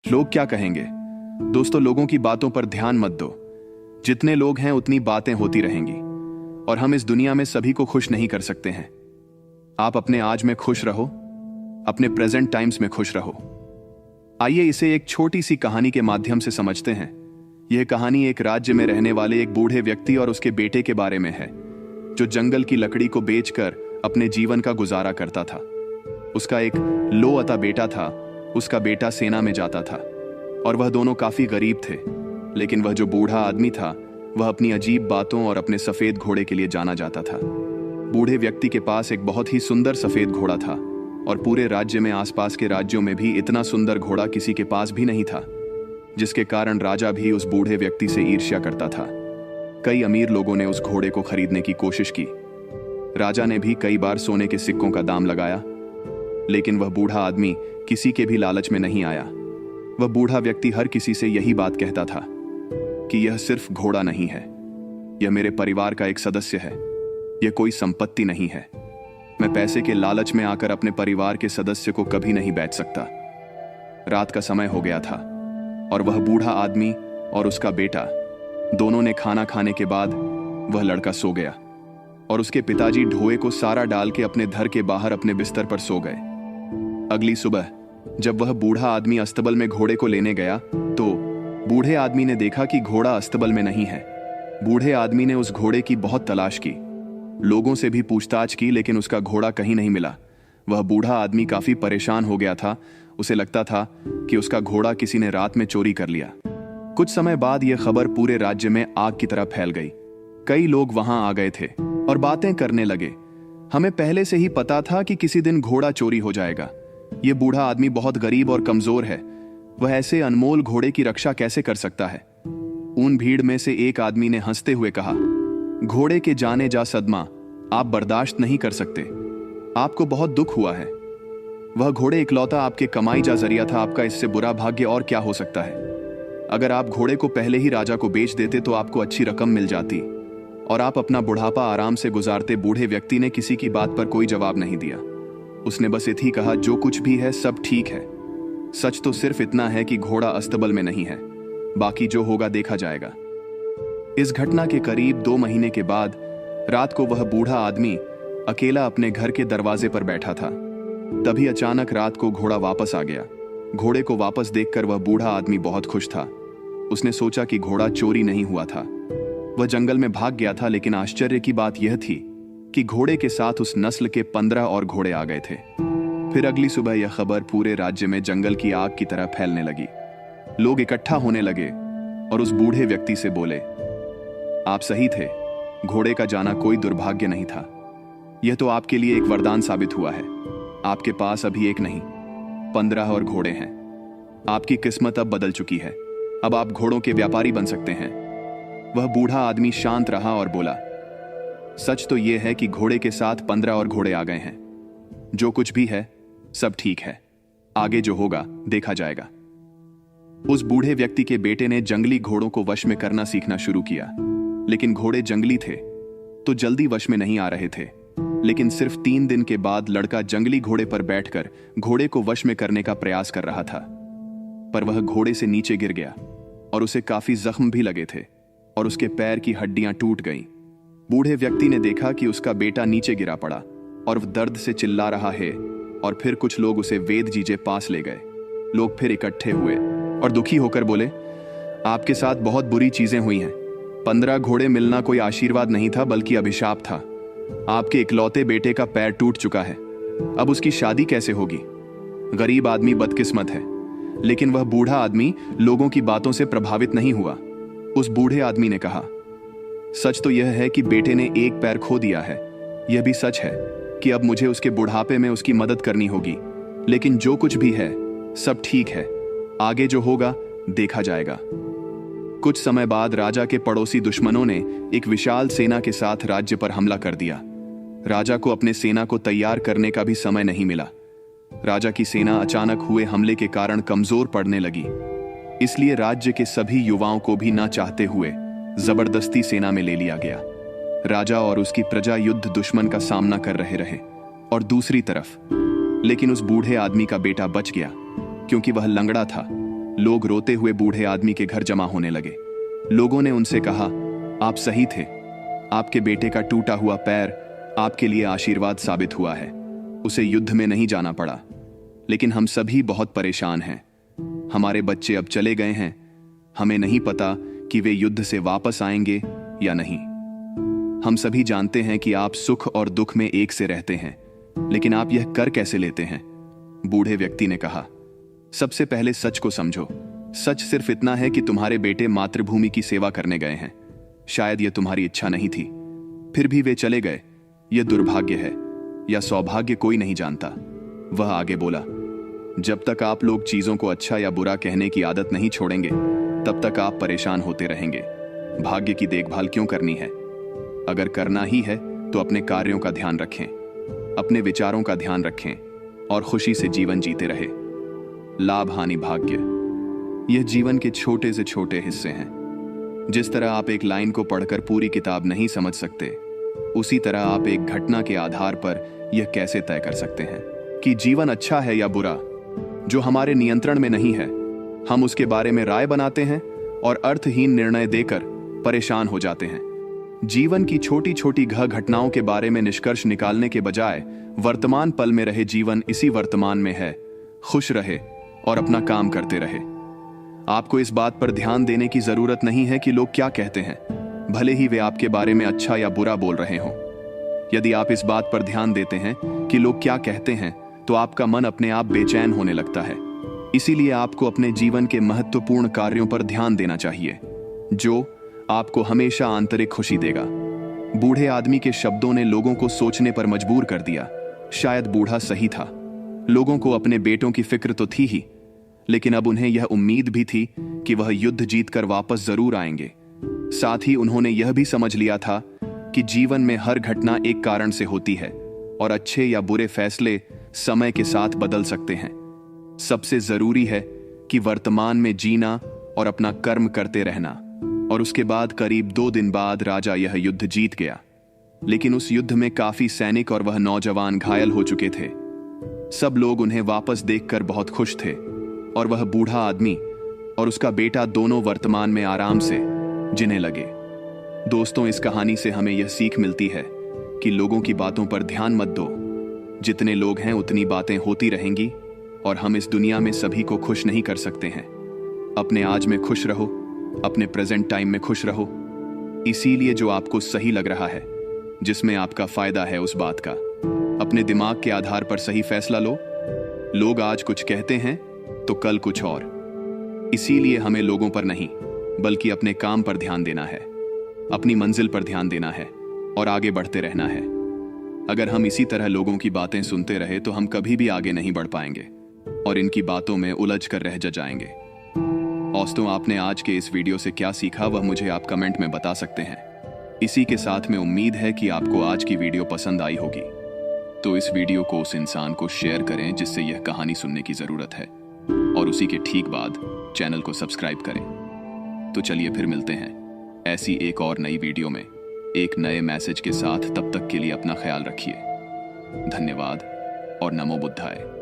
लोग क्या कहेंगे? दोस्तों, लोगों की बातों पर ध्यान मत दो। जितने लोग हैं उतनी बातें होती रहेंगी और हम इस दुनिया में सभी को खुश नहीं कर सकते हैं। आप अपने आज में खुश रहो, अपने प्रेजेंट टाइम्स में खुश रहो। आइए इसे एक छोटी सी कहानी के माध्यम से समझते हैं। यह कहानी एक राज्य में रहने वाले एक बूढ़े व्यक्ति और उसके बेटे के बारे में है, जो जंगल की लकड़ी को बेचकर अपने जीवन का गुजारा करता था। उसका एक लोअता बेटा था। उसका बेटा सेना में जाता था और वह दोनों काफी गरीब थे। लेकिन वह जो बूढ़ा आदमी था, वह अपनी अजीब बातों और अपने सफेद घोड़े के लिए जाना जाता था। बूढ़े व्यक्ति के पास एक बहुत ही सुंदर सफेद घोड़ा था और पूरे राज्य में, आसपास के राज्यों में भी इतना सुंदर घोड़ा किसी के पास भी नहीं था, जिसके कारण राजा भी उस बूढ़े व्यक्ति से ईर्ष्या करता था। कई अमीर लोगों ने उस घोड़े को खरीदने की कोशिश की। राजा ने भी कई बार सोने के सिक्कों का दाम लगाया, लेकिन वह बूढ़ा आदमी किसी के भी लालच में नहीं आया। वह बूढ़ा व्यक्ति हर किसी से यही बात कहता था कि यह सिर्फ घोड़ा नहीं है, यह मेरे परिवार का एक सदस्य है, यह कोई संपत्ति नहीं है। मैं पैसे के लालच में आकर अपने परिवार के सदस्य को कभी नहीं बेच सकता। रात का समय हो गया था और वह बूढ़ा आदमी और उसका बेटा दोनों ने खाना खाने के बाद वह लड़का सो गया और उसके पिताजी ढोए को सारा डाल के अपने घर के बाहर अपने बिस्तर पर सो गए। अगली सुबह जब वह बूढ़ा आदमी अस्तबल में घोड़े को लेने गया तो बूढ़े आदमी ने देखा कि घोड़ा अस्तबल में नहीं है। बूढ़े आदमी ने उस घोड़े की बहुत तलाश की, लोगों से भी पूछताछ की, लेकिन उसका घोड़ा कहीं नहीं मिला। वह बूढ़ा आदमी काफी परेशान हो गया था। उसे लगता था कि उसका घोड़ा किसी ने रात में चोरी कर लिया। कुछ समय बाद यह खबर पूरे राज्य में आग की तरह फैल गई। कई लोग वहां आ गए थे और बातें करने लगे। हमें पहले से ही पता था कि किसी दिन घोड़ा चोरी हो जाएगा। यह बूढ़ा आदमी बहुत गरीब और कमजोर है, वह ऐसे अनमोल घोड़े की रक्षा कैसे कर सकता है? उन भीड़ में से एक आदमी ने हंसते हुए कहा, घोड़े के जाने जा सदमा आप बर्दाश्त नहीं कर सकते। आपको बहुत दुख हुआ है। वह घोड़े इकलौता आपके कमाई जा जरिया था। आपका इससे बुरा भाग्य और क्या हो सकता है? अगर आप घोड़े को पहले ही राजा को बेच देते तो आपको अच्छी रकम मिल जाती और आप अपना बुढ़ापा आराम से गुजारते। बूढ़े व्यक्ति ने किसी की बात पर कोई जवाब नहीं दिया। उसने बस इतना कहा, जो कुछ भी है सब ठीक है। सच तो सिर्फ इतना है कि घोड़ा अस्तबल में नहीं है, बाकी जो होगा देखा जाएगा। इस घटना के करीब 2 महीने के बाद रात को वह बूढ़ा आदमी अकेला अपने घर के दरवाजे पर बैठा था। तभी अचानक रात को घोड़ा वापस आ गया। घोड़े को वापस देखकर वह बूढ़ा आदमी बहुत खुश था। उसने सोचा कि घोड़ा चोरी नहीं हुआ था, वह जंगल में भाग गया था। लेकिन आश्चर्य की बात यह थी कि घोड़े के साथ उस नस्ल के 15 और घोड़े आ गए थे। फिर अगली सुबह यह खबर पूरे राज्य में जंगल की आग की तरह फैलने लगी। लोग इकट्ठा होने लगे और उस बूढ़े व्यक्ति से बोले, आप सही थे, घोड़े का जाना कोई दुर्भाग्य नहीं था। यह तो आपके लिए एक वरदान साबित हुआ है। आपके पास अभी एक नहीं, 15 और घोड़े हैं। आपकी किस्मत अब बदल चुकी है। अब आप घोड़ों के व्यापारी बन सकते हैं। वह बूढ़ा आदमी शांत रहा और बोला, सच तो यह है कि घोड़े के साथ 15 और घोड़े आ गए हैं। जो कुछ भी है सब ठीक है, आगे जो होगा देखा जाएगा। उस बूढ़े व्यक्ति के बेटे ने जंगली घोड़ों को वश में करना सीखना शुरू किया, लेकिन घोड़े जंगली थे तो जल्दी वश में नहीं आ रहे थे। लेकिन सिर्फ 3 दिन के बाद लड़का जंगली घोड़े पर बैठकर घोड़े को वश में करने का प्रयास कर रहा था, पर वह घोड़े से नीचे गिर गया और उसे काफी जख्म भी लगे थे और उसके पैर की हड्डियां टूट गईं। बूढ़े व्यक्ति ने देखा कि उसका बेटा नीचे गिरा पड़ा और वह दर्द से चिल्ला रहा है और फिर कुछ लोग उसे वेद जी के पास ले गए। लोग फिर इकट्ठे हुए और दुखी होकर बोले, आपके साथ बहुत बुरी चीजें हुई हैं। 15 घोड़े मिलना कोई आशीर्वाद नहीं था बल्कि अभिशाप था। आपके इकलौते बेटे का पैर टूट चुका है, अब उसकी शादी कैसे होगी? गरीब आदमी बदकिस्मत है। लेकिन वह बूढ़ा आदमी लोगों की बातों से प्रभावित नहीं हुआ। उस बूढ़े आदमी ने कहा, सच तो यह है कि बेटे ने एक पैर खो दिया है। यह भी सच है कि अब मुझे उसके बुढ़ापे में उसकी मदद करनी होगी। लेकिन जो कुछ भी है सब ठीक है, आगे जो होगा देखा जाएगा। कुछ समय बाद राजा के पड़ोसी दुश्मनों ने एक विशाल सेना के साथ राज्य पर हमला कर दिया। राजा को अपने सेना को तैयार करने का भी समय नहीं मिला। राजा की सेना अचानक हुए हमले के कारण कमजोर पड़ने लगी। इसलिए राज्य के सभी युवाओं को भी ना चाहते हुए जबरदस्ती सेना में ले लिया गया। राजा और उसकी प्रजा युद्ध दुश्मन का सामना कर रहे और दूसरी तरफ लेकिन उस बूढ़े आदमी का बेटा बच गया क्योंकि वह लंगड़ा था, लोग रोते हुए बूढ़े आदमी के घर जमा होने लगे। लोगों ने उनसे कहा, आप सही थे, आपके बेटे का टूटा हुआ पैर आपके लिए आशीर्वाद साबित हुआ है। उसे युद्ध में नहीं जाना पड़ा। लेकिन हम सभी बहुत परेशान हैं। हमारे बच्चे अब चले गए हैं। हमें नहीं पता कि वे युद्ध से वापस आएंगे या नहीं। हम सभी जानते हैं कि आप सुख और दुख में एक से रहते हैं, लेकिन आप यह कर कैसे लेते हैं? बूढ़े व्यक्ति ने कहा, सबसे पहले सच को समझो। सच सिर्फ इतना है कि तुम्हारे बेटे मातृभूमि की सेवा करने गए हैं। शायद यह तुम्हारी इच्छा नहीं थी, फिर भी वे चले गए। यह दुर्भाग्य है या सौभाग्य कोई नहीं जानता। वह आगे बोला, जब तक आप लोग चीजों को अच्छा या बुरा कहने की आदत नहीं छोड़ेंगे, तब तक आप परेशान होते रहेंगे। भाग्य की देखभाल क्यों करनी है? अगर करना ही है तो अपने कार्यों का ध्यान रखें, अपने विचारों का ध्यान रखें और खुशी से जीवन जीते रहे। लाभ हानि भाग्य, यह जीवन के छोटे से छोटे हिस्से हैं। जिस तरह आप एक लाइन को पढ़कर पूरी किताब नहीं समझ सकते, उसी तरह आप एक घटना के आधार पर यह कैसे तय कर सकते हैं कि जीवन अच्छा है या बुरा, जो हमारे नियंत्रण में नहीं है। हम उसके बारे में राय बनाते हैं और अर्थहीन निर्णय देकर परेशान हो जाते हैं। जीवन की छोटी छोटी घटनाओं के बारे में निष्कर्ष निकालने के बजाय वर्तमान पल में रहे। जीवन इसी वर्तमान में है। खुश रहे और अपना काम करते रहे। आपको इस बात पर ध्यान देने की जरूरत नहीं है कि लोग क्या कहते हैं, भले ही वे आपके बारे में अच्छा या बुरा बोल रहे हों। यदि आप इस बात पर ध्यान देते हैं कि लोग क्या कहते हैं, तो आपका मन अपने आप बेचैन होने लगता है। इसीलिए आपको अपने जीवन के महत्वपूर्ण कार्यों पर ध्यान देना चाहिए, जो आपको हमेशा आंतरिक खुशी देगा। बूढ़े आदमी के शब्दों ने लोगों को सोचने पर मजबूर कर दिया। शायद बूढ़ा सही था। लोगों को अपने बेटों की फिक्र तो थी ही, लेकिन अब उन्हें यह उम्मीद भी थी कि वह युद्ध जीतकर वापस जरूर आएंगे। साथ ही उन्होंने यह भी समझ लिया था कि जीवन में हर घटना एक कारण से होती है और अच्छे या बुरे फैसले समय के साथ बदल सकते हैं। सबसे जरूरी है कि वर्तमान में जीना और अपना कर्म करते रहना। और उसके बाद करीब 2 दिन बाद राजा यह युद्ध जीत गया। लेकिन उस युद्ध में काफी सैनिक और वह नौजवान घायल हो चुके थे। सब लोग उन्हें वापस देखकर बहुत खुश थे और वह बूढ़ा आदमी और उसका बेटा दोनों वर्तमान में आराम से जीने लगे। दोस्तों, इस कहानी से हमें यह सीख मिलती है कि लोगों की बातों पर ध्यान मत दो। जितने लोग हैं उतनी बातें होती रहेंगी और हम इस दुनिया में सभी को खुश नहीं कर सकते हैं। अपने आज में खुश रहो, अपने प्रेजेंट टाइम में खुश रहो। इसीलिए जो आपको सही लग रहा है, जिसमें आपका फायदा है, उस बात का अपने दिमाग के आधार पर सही फैसला लो। लोग आज कुछ कहते हैं तो कल कुछ और। इसीलिए हमें लोगों पर नहीं, बल्कि अपने काम पर ध्यान देना है, अपनी मंजिल पर ध्यान देना है और आगे बढ़ते रहना है। अगर हम इसी तरह लोगों की बातें सुनते रहे तो हम कभी भी आगे नहीं बढ़ पाएंगे और इनकी बातों में उलझ कर रह जाएंगे। दोस्तों, आपने आज के इस वीडियो से क्या सीखा, वह मुझे आप कमेंट में बता सकते हैं। इसी के साथ में उम्मीद है कि आपको आज की वीडियो पसंद आई होगी। तो इस वीडियो को उस इंसान को शेयर करें जिससे यह कहानी सुनने की जरूरत है, और उसी के ठीक बाद चैनल को सब्सक्राइब करें। तो चलिए फिर मिलते हैं ऐसी एक और नई वीडियो में एक नए मैसेज के साथ। तब तक के लिए अपना ख्याल रखिए। धन्यवाद और नमो बुद्धाय।